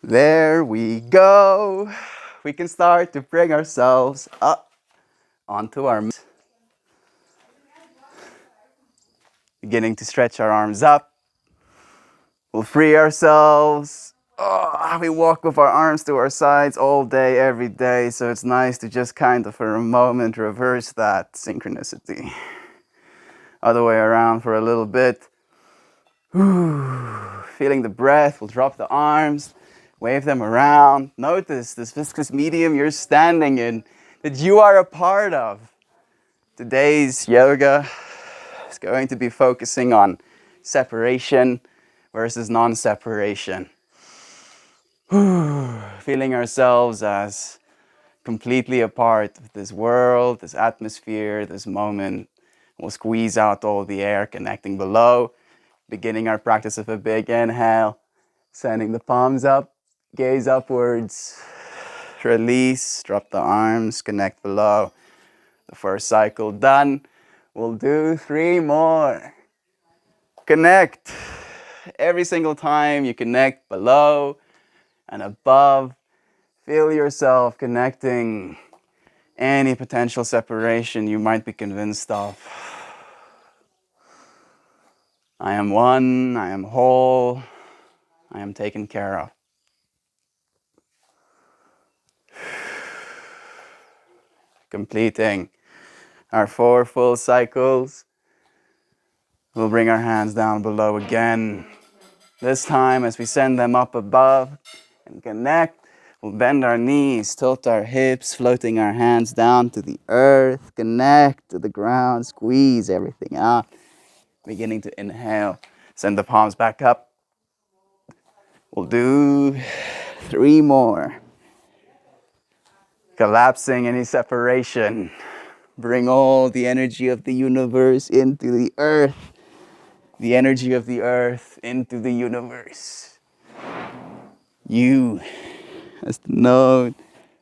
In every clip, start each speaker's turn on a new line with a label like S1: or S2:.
S1: There we go. We can start to bring ourselves up onto our mat. Beginning to stretch our arms up. We'll free ourselves. Oh, we walk with our arms to our sides all day, every day, so it's nice to just kind of for a moment reverse that synchronicity. Other way around for a little bit. Feeling the breath, we'll drop the arms, wave them around. Notice this viscous medium you're standing in, that you are a part of. Today's yoga is going to be focusing on separation versus non-separation. Feeling ourselves as completely a part of this world, this atmosphere, this moment. We'll squeeze out all the air, connecting below. Beginning our practice with a big inhale, sending the palms up, gaze upwards, release, drop the arms, connect below. The first cycle done. We'll do 3 more. Connect. Every single time you connect below and above, feel yourself connecting any potential separation you might be convinced of. I am one, I am whole, I am taken care of. Completing our 4 full cycles. We'll bring our hands down below again. This time, as we send them up above and connect, we'll bend our knees, tilt our hips, floating our hands down to the earth, connect to the ground, squeeze everything out. Beginning to inhale, send the palms back up. We'll do 3 more. Collapsing any separation. Bring all the energy of the universe into the earth. The energy of the earth into the universe. You, as the node,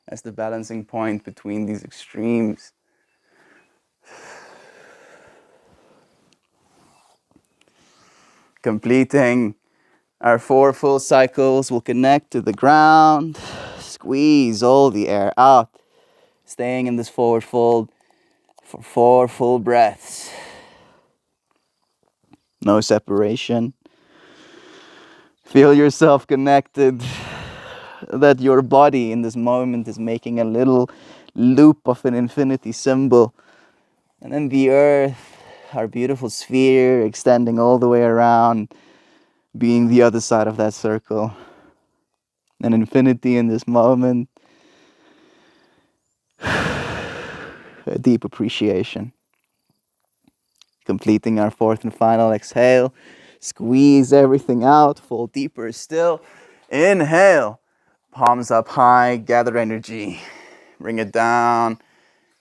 S1: as the balancing point between these extremes. Completing our 4 full cycles, we'll connect to the ground, squeeze all the air out, staying in this forward fold for 4 full breaths. No separation. Feel yourself connected, that your body in this moment is making a little loop of an infinity symbol. And then the earth, our beautiful sphere, extending all the way around, being the other side of that circle. An infinity in this moment. A deep appreciation. Completing our 4th and final exhale. Squeeze everything out, fall deeper still. Inhale, palms up high, gather energy. Bring it down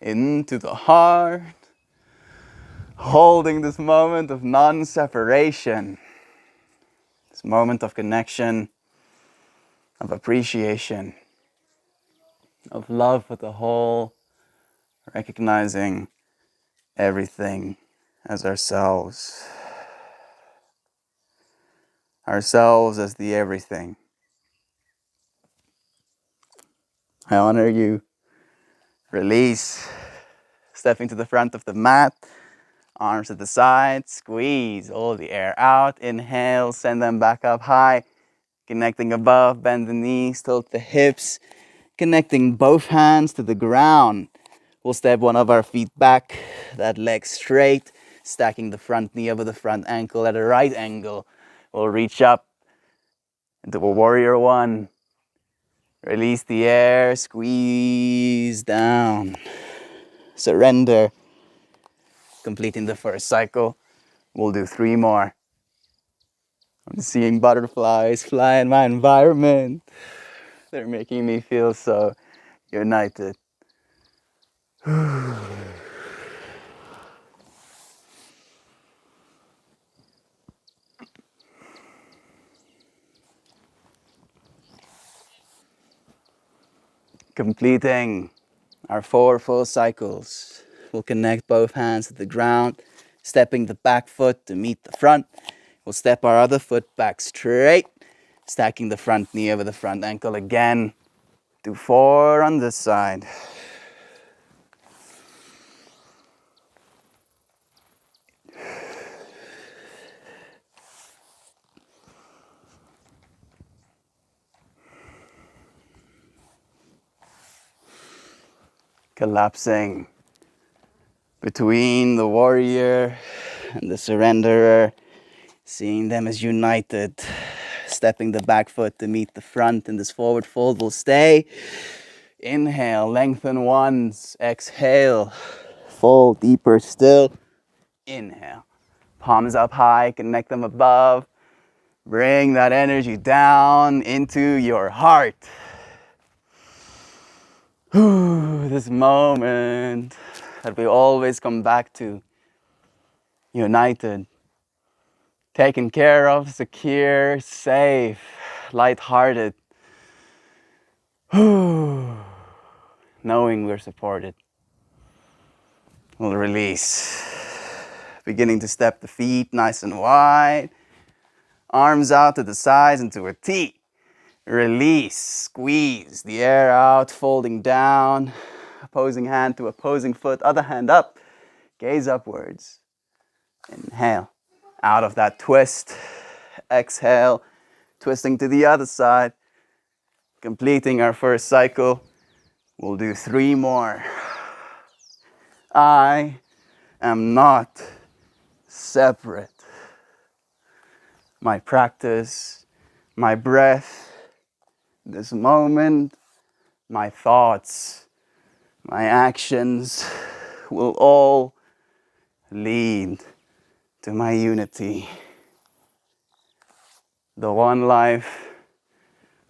S1: into the heart. Holding this moment of non-separation. This moment of connection, of appreciation, of love with the whole, recognizing everything as ourselves. Ourselves as the everything. I honor you. Release. Stepping to the front of the mat. Arms to the side. Squeeze all the air out. Inhale. Send them back up high. Connecting above. Bend the knees. Tilt the hips. Connecting both hands to the ground. We'll step one of our feet back. That leg straight. Stacking the front knee over the front ankle at a right angle. We'll reach up into a warrior 1. Release the air, squeeze down. Surrender. Completing the first cycle. We'll do 3 more. I'm seeing butterflies fly in my environment. They're making me feel so united. Completing our 4 full cycles. We'll connect both hands to the ground, stepping the back foot to meet the front. We'll step our other foot back straight, Stacking the front knee over the front ankle again. Do 4 on this side. Collapsing between the warrior and the surrenderer, seeing them as united, stepping the back foot to meet the front in this forward fold will stay. Inhale, lengthen once, exhale, fold deeper still. Inhale, palms up high, connect them above, bring that energy down into your heart. This moment that we always come back to, united, taken care of, secure, safe, light-hearted, knowing we're supported. We'll release, beginning to step the feet nice and wide, arms out to the sides into a T. Release, squeeze the air out, folding down, opposing hand to opposing foot, other hand up, gaze upwards. Inhale, out of that twist. Exhale, twisting to the other side. Completing our first cycle. We'll do 3 more. I am not separate. My practice, my breath, this moment, my thoughts, my actions will all lead to my unity. The one life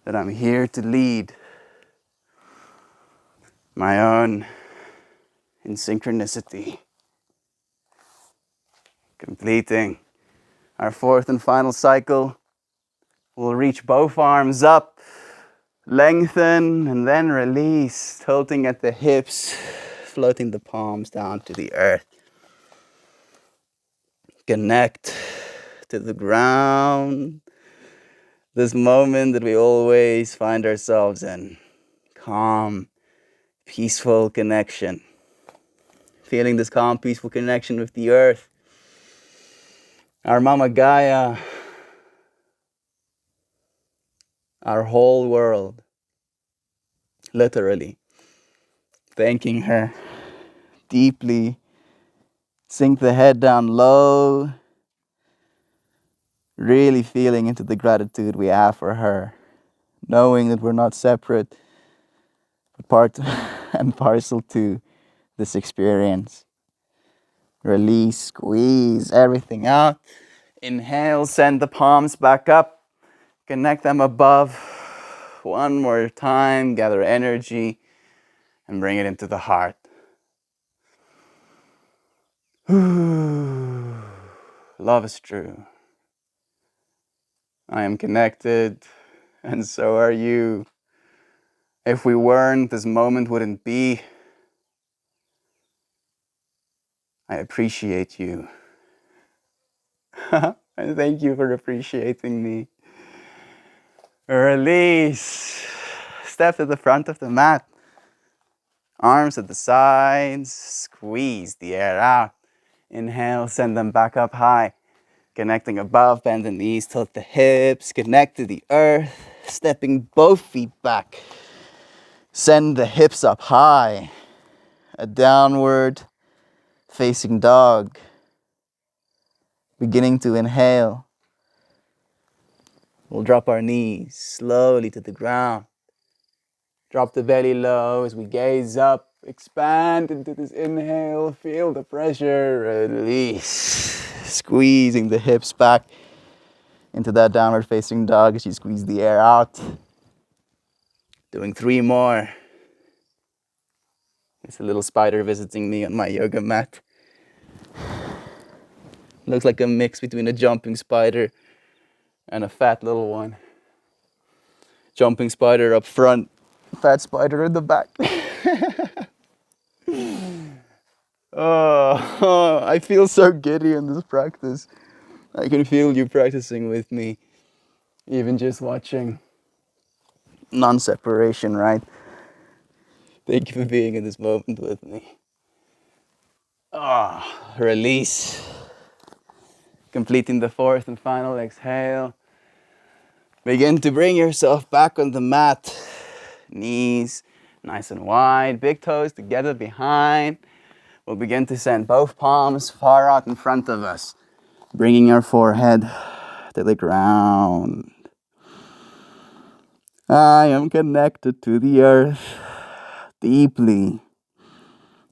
S1: that I'm here to lead, my own in synchronicity. Completing our 4th and final cycle, we'll reach both arms up, lengthen, and then release, tilting at the hips, floating the palms down to the earth. Connect to the ground. This moment that we always find ourselves in. Calm, peaceful connection. Feeling this calm, peaceful connection with the earth. Our Mama Gaia. Our whole world. Literally. Thanking her deeply. Sink the head down low. Really feeling into the gratitude we have for her. Knowing that we're not separate, but part and parcel to this experience. Release, squeeze everything out. Inhale, send the palms back up. Connect them above. 1 more time, gather energy and bring it into the heart. Love is true. I am connected, and so are you. If we weren't, this moment wouldn't be. I appreciate you. And thank you for appreciating me. Release. Step to the front of the mat. Arms at the sides. Squeeze the air out. Inhale, send them back up high. Connecting above, bend the knees, tilt the hips. Connect to the earth. Stepping both feet back. Send the hips up high. A downward facing dog. Beginning to inhale. We'll drop our knees slowly to the ground. Drop the belly low as we gaze up. Expand into this inhale. Feel the pressure. Release. Squeezing the hips back into that downward facing dog as you squeeze the air out. Doing 3 more. It's a little spider visiting me on my yoga mat. Looks like a mix between a jumping spider and a fat little one. Jumping spider up front, fat spider in the back. Oh, I feel so giddy in this practice. I can feel you practicing with me. Even just watching non-separation, right? Thank you for being in this moment with me. Release. Completing the fourth and final exhale. Begin to bring yourself back on the mat. Knees nice and wide, big toes together behind. We'll begin to send both palms far out in front of us, bringing our forehead to the ground. I am connected to the earth deeply.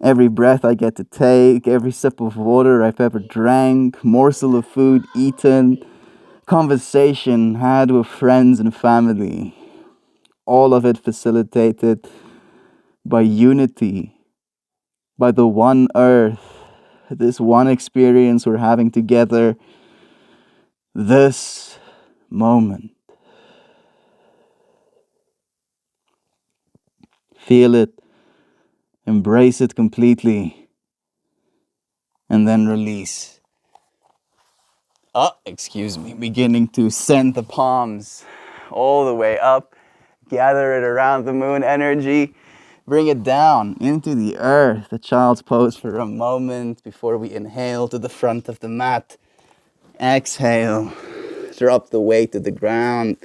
S1: Every breath I get to take, every sip of water I've ever drank, morsel of food eaten, conversation had with friends and family, all of it facilitated by unity, by the one earth, this one experience we're having together, this moment. Feel it, embrace it completely, and then release. Excuse me, beginning to send the palms all the way up, gather it around the moon energy, bring it down into the earth, the child's pose for a moment before we inhale to the front of the mat. Exhale, drop the weight to the ground.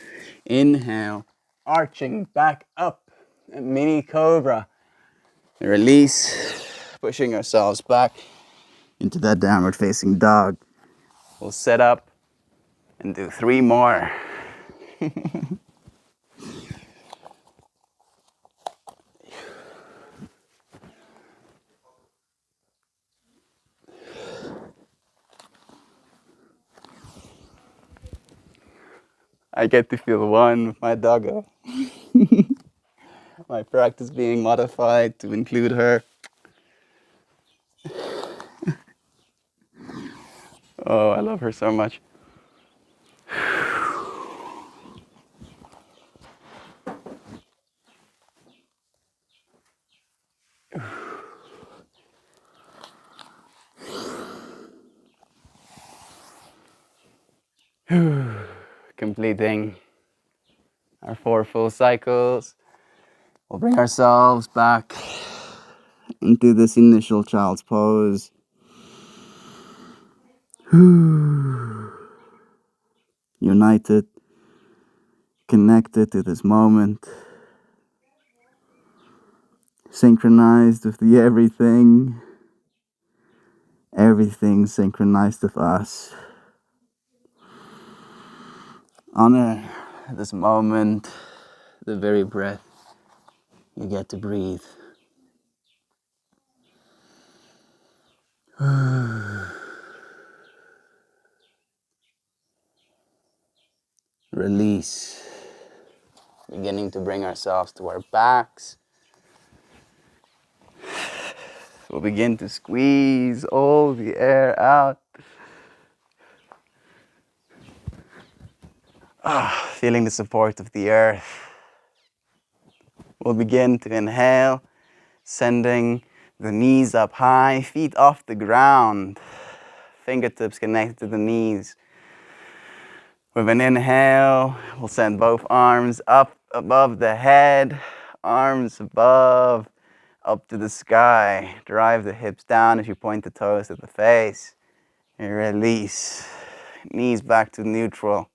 S1: Inhale, arching back up, a mini cobra. Release, pushing ourselves back into that downward facing dog. We'll set up and do 3 more. I get to feel one with my doggo. My practice being modified to include her. Oh, I love her so much. Completing our 4 full cycles. We'll bring ourselves back into this initial child's pose. United, connected to this moment, synchronized with the everything, everything synchronized with us. Honor this moment, the very breath you get to breathe. Release. Beginning to bring ourselves to our backs. We'll begin to squeeze all the air out. Feeling the support of the earth. We'll begin to inhale, sending the knees up high, feet off the ground, fingertips connected to the knees. With an inhale, we'll send both arms up above the head, arms above, up to the sky. Drive the hips down as you point the toes to the face. And release. Knees back to neutral.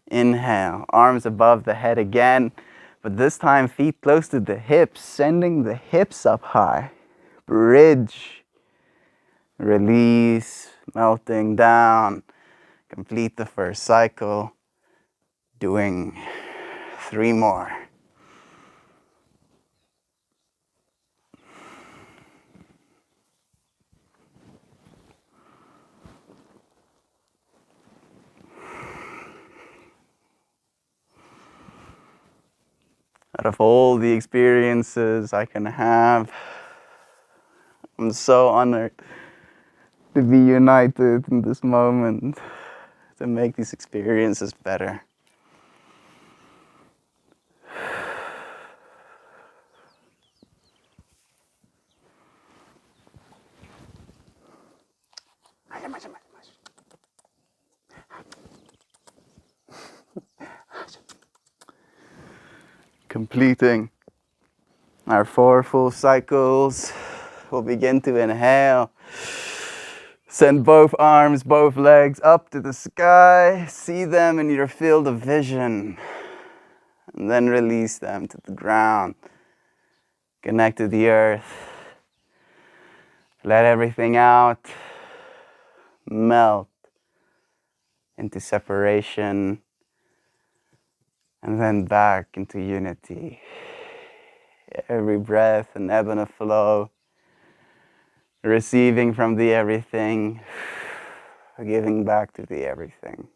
S1: Inhale, arms above the head again, but this time feet close to the hips, sending the hips up high. Bridge. Release, melting down. Complete the first cycle. Doing 3 more. Out of all the experiences I can have, I'm so honored to be united in this moment, to make these experiences better. completing our 4 full cycles, we'll begin to inhale. Send both arms, both legs up to the sky. See them in your field of vision. And then release them to the ground. Connect to the earth. Let everything out. Melt into separation. And then back into unity. Every breath an ebb and a flow. Receiving from the everything. Giving back to the everything.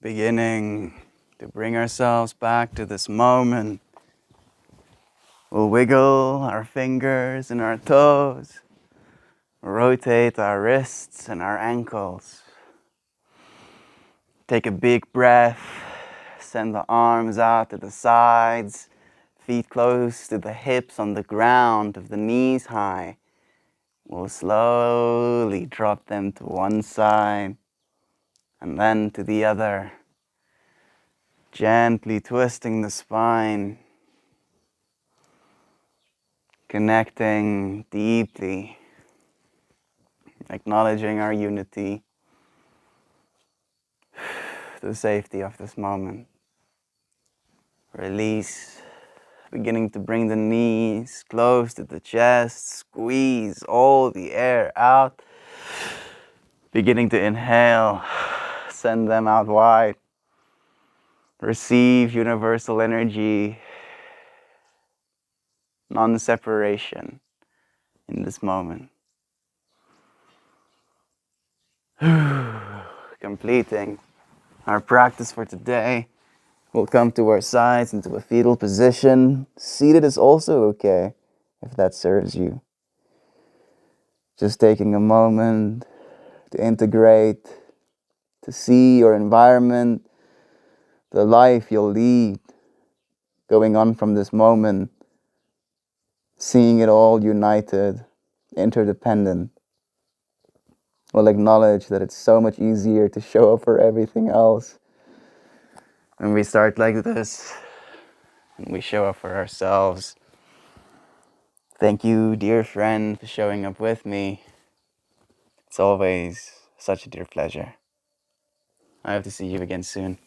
S1: Beginning to bring ourselves back to this moment. We'll wiggle our fingers and our toes, rotate our wrists and our ankles. Take a big breath, send the arms out to the sides, feet close to the hips on the ground, of the knees high. We'll slowly drop them to one side and then to the other, gently twisting the spine, connecting deeply, acknowledging our unity, the safety of this moment. Release, beginning to bring the knees close to the chest, squeeze all the air out. Beginning to inhale, send them out wide. Receive universal energy, non-separation in this moment. Completing our practice for today. We'll come to our sides into a fetal position. Seated is also okay if that serves you. Just taking a moment to integrate, to see your environment, the life you'll lead going on from this moment, seeing it all united, interdependent. We'll acknowledge that it's so much easier to show up for everything else when we start like this and we show up for ourselves. Thank you, dear friend, for showing up with me. It's always such a dear pleasure. I hope to see you again soon.